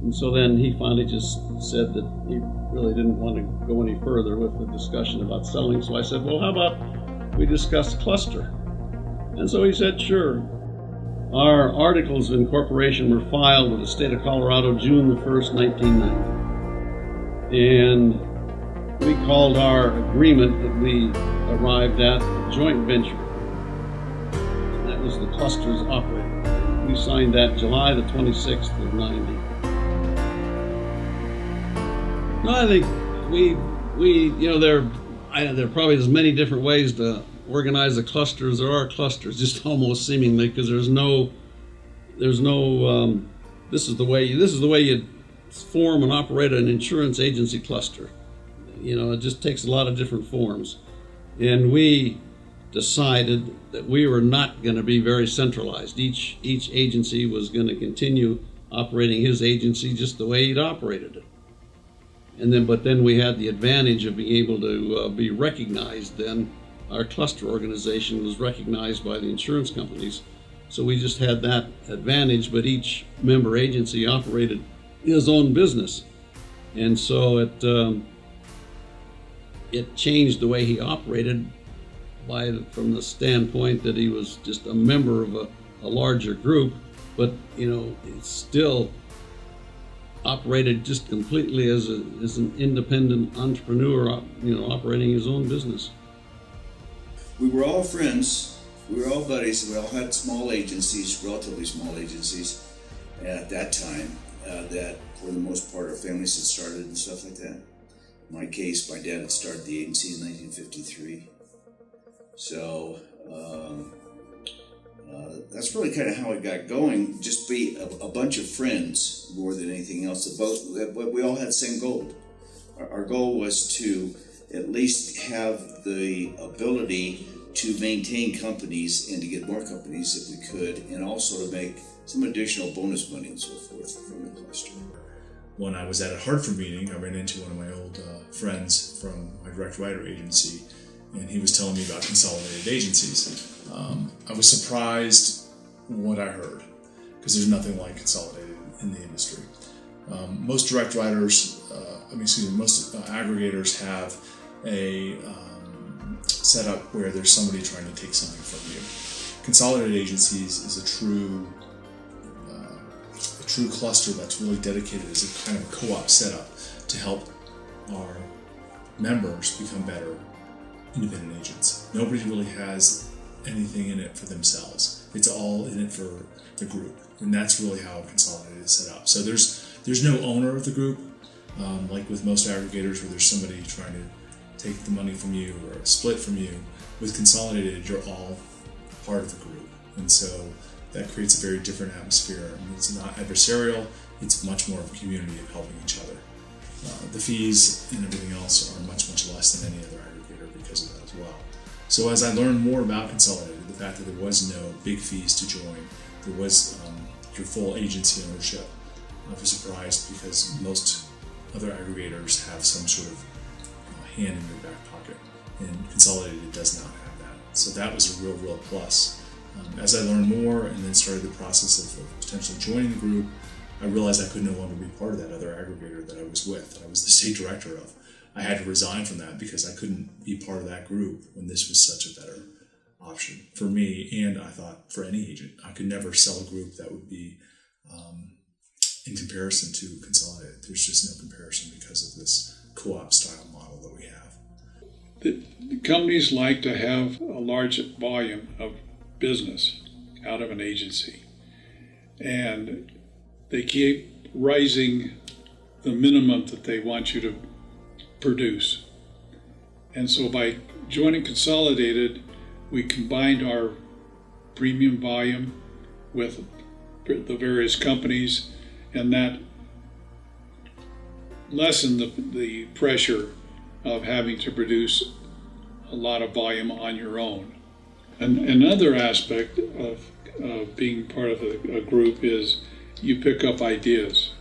And so then he finally just said that he really didn't want to go any further with the discussion about selling. So I said, well, how about we discuss cluster? And so he said, sure. Our articles of incorporation were filed with the state of Colorado June the 1st, 1990. And we called our agreement that we arrived at a joint venture. And that was the clusters operating. We signed that July the 26th of 90. No, I think there are probably as many different ways to organize a cluster as there are clusters, just almost seemingly, because this is the way you form and operate an insurance agency cluster. It just takes a lot of different forms. And we decided that we were not going to be very centralized. Each agency was going to continue operating his agency just the way he'd operated it. But then we had the advantage of being able to be recognized then. Our cluster organization was recognized by the insurance companies. So we just had that advantage, but each member agency operated his own business. And so it changed the way he operated from the standpoint that he was just a member of a larger group, but it still operated just completely as an independent entrepreneur, operating his own business. We were all friends, we were all buddies, we all had small agencies, relatively small agencies at that time, that for the most part our families had started and stuff like that. In my case, my dad had started the agency in 1953. So that's really kind of how it got going, just be a bunch of friends more than anything else. We all had the same goal. Our goal was to at least have the ability to maintain companies and to get more companies if we could, and also to make some additional bonus money and so forth from the cluster. When I was at a Hartford meeting, I ran into one of my old friends from my direct writer agency, and he was telling me about Consolidated Agencies. I was surprised what I heard, because there's nothing like Consolidated in the industry. Most direct writers, most aggregators have a setup where there's somebody trying to take something from you. Consolidated Agencies is a true cluster that's really dedicated as a kind of co-op setup to help our members become better independent agents. Nobody really has anything in it for themselves. It's all in it for the group, and that's really how Consolidated is set up. So there's no owner of the group, like with most aggregators where there's somebody trying to take the money from you or a split from you. With Consolidated, you're all part of the group, and so that creates a very different atmosphere. It's not adversarial, it's much more of a community of helping each other. The fees and everything else are much, much less than any other aggregator because of that as well. So as I learned more about Consolidated, the fact that there was no big fees to join, there was your full agency ownership, I was surprised because most other aggregators have some sort of hand in your back pocket, and Consolidated does not have that. So that was a real plus. As I learned more and then started the process of potentially joining the group, I realized I could no longer be part of that other aggregator that I was with, that I was the state director of. I had to resign from that because I couldn't be part of that group when this was such a better option for me, and I thought for any agent. I could never sell a group that would be in comparison to Consolidated. There's just no comparison because of this co-op style model that we have. The companies like to have a large volume of business out of an agency, and they keep rising the minimum that they want you to produce. And so by joining Consolidated, we combined our premium volume with the various companies, and that lessened the pressure of having to produce a lot of volume on your own. And another aspect of being part of a group is you pick up ideas.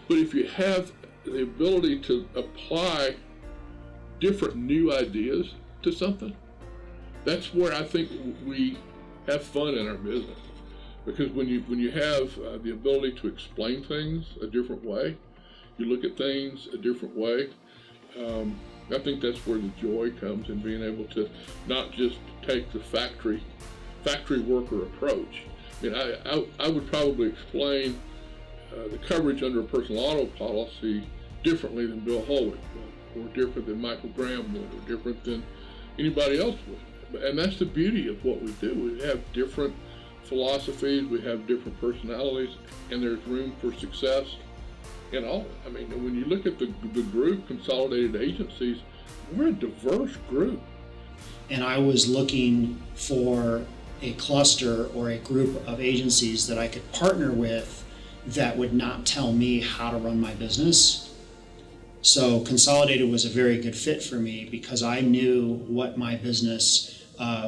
But if you have the ability to apply different new ideas to something, that's where I think we have fun in our business. Because when you have the ability to explain things a different way, you look at things a different way, I think that's where the joy comes in being able to not just take the factory worker approach. I mean, I would probably explain the coverage under a personal auto policy differently than Bill Holwick would, or different than Michael Graham would, or different than anybody else would. And that's the beauty of what we do. We have different philosophies, we have different personalities, and there's room for success in all. I mean, when you look at the group, Consolidated Agencies, we're a diverse group. And I was looking for a cluster or a group of agencies that I could partner with that would not tell me how to run my business. So Consolidated was a very good fit for me because I knew what my business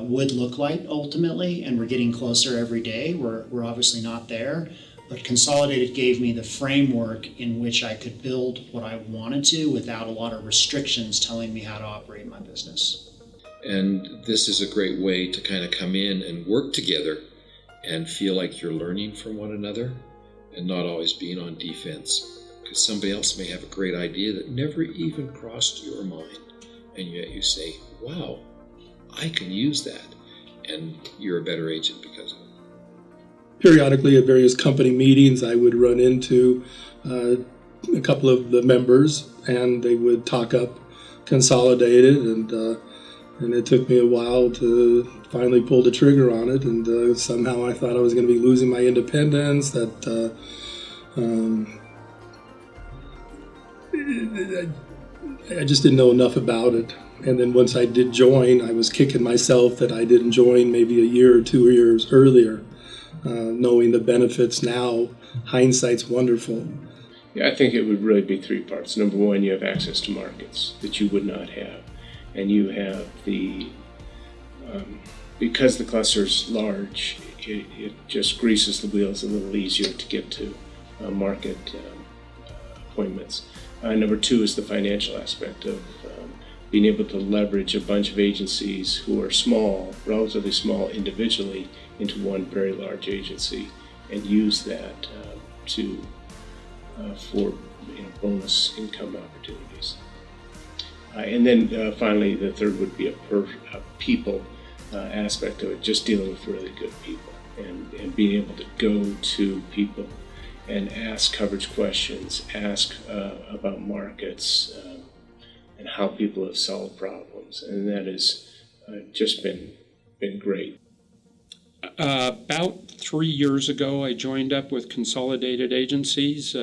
would look like ultimately, and we're getting closer every day. We're obviously not there, but Consolidated gave me the framework in which I could build what I wanted to without a lot of restrictions telling me how to operate my business. And this is a great way to kind of come in and work together and feel like you're learning from one another and not always being on defense, because somebody else may have a great idea that never even crossed your mind, and yet you say, wow, I can use that, and you're a better agent because of it. Periodically at various company meetings, I would run into a couple of the members, and they would talk up Consolidated, and it took me a while to finally pull the trigger on it, and somehow I thought I was going to be losing my independence, that I just didn't know enough about it. And then once I did join, I was kicking myself that I didn't join maybe a year or 2 years earlier, knowing the benefits now. Hindsight's wonderful. Yeah, I think it would really be three parts. Number one, you have access to markets that you would not have. And you have because the cluster's large, it just greases the wheels a little easier to get to market appointments. Number two is the financial aspect of being able to leverage a bunch of agencies who are small, relatively small individually, into one very large agency, and use that for bonus income opportunities. And then finally, the third would be a people aspect of it, just dealing with really good people and being able to go to people and ask coverage questions, ask about markets and how people have solved problems. And that has just been great. About 3 years ago, I joined up with Consolidated Agencies.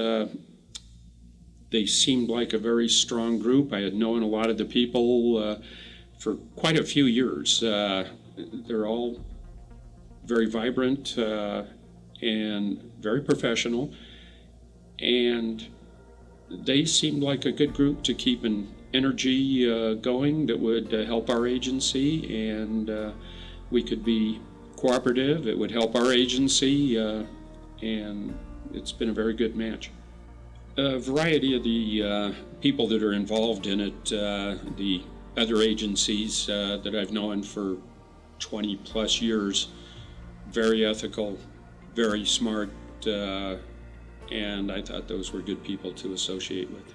They seemed like a very strong group. I had known a lot of the people for quite a few years. They're all very vibrant and very professional, and they seemed like a good group to keep an energy going that would help our agency, and we could be cooperative. It would help our agency, and it's been a very good match. A variety of the people that are involved in it, the other agencies that I've known for 20 plus years, very ethical, very smart, and I thought those were good people to associate with.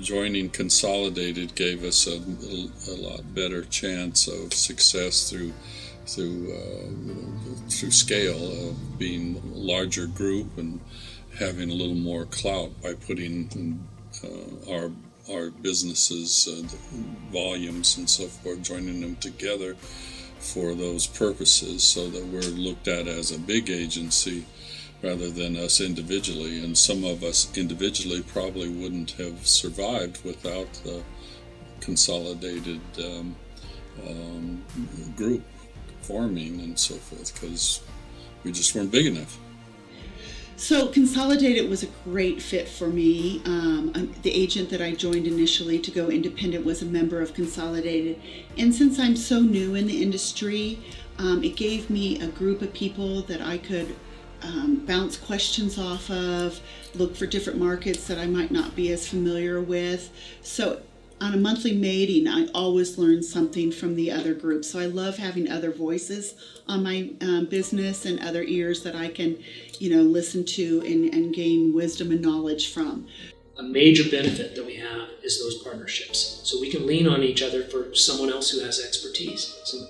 Joining Consolidated gave us a lot better chance of success through scale of being a larger group and having a little more clout by putting our businesses, volumes and so forth, joining them together for those purposes, so that we're looked at as a big agency rather than us individually. And some of us individually probably wouldn't have survived without the Consolidated group forming and so forth, because we just weren't big enough. So Consolidated was a great fit for me. The agent that I joined initially to go independent was a member of Consolidated. And since I'm so new in the industry, it gave me a group of people that I could bounce questions off of, look for different markets that I might not be as familiar with. So on a monthly meeting, I always learn something from the other group. So I love having other voices on my business and other ears that I can, listen to and gain wisdom and knowledge from. A major benefit that we have is those partnerships. So we can lean on each other for someone else who has expertise. Some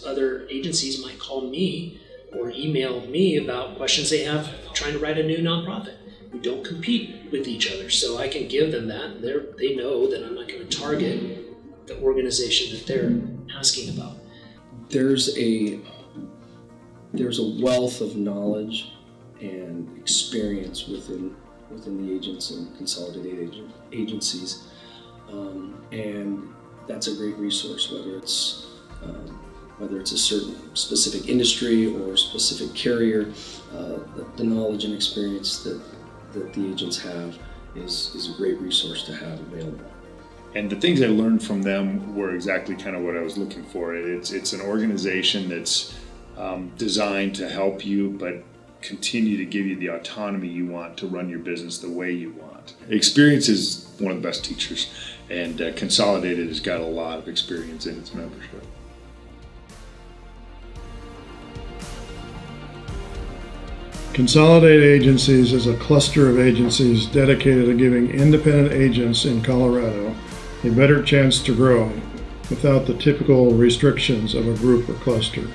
other agencies might call me or email me about questions they have trying to write a new nonprofit. We don't compete with each other, so I can give them that. They know that I'm not going to target the organization that they're asking about. There's a wealth of knowledge and experience within the agents and consolidated agencies, and that's a great resource, whether it's a certain specific industry or a specific carrier. The knowledge and experience that the agents have is a great resource to have available. And the things I learned from them were exactly kind of what I was looking for. It's an organization that's designed to help you, but continue to give you the autonomy you want to run your business the way you want. Experience is one of the best teachers, and Consolidated has got a lot of experience in its membership. Consolidated Agencies is a cluster of agencies dedicated to giving independent agents in Colorado a better chance to grow without the typical restrictions of a group or cluster.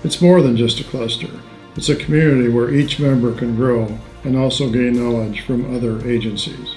It's more than just a cluster. It's a community where each member can grow and also gain knowledge from other agencies.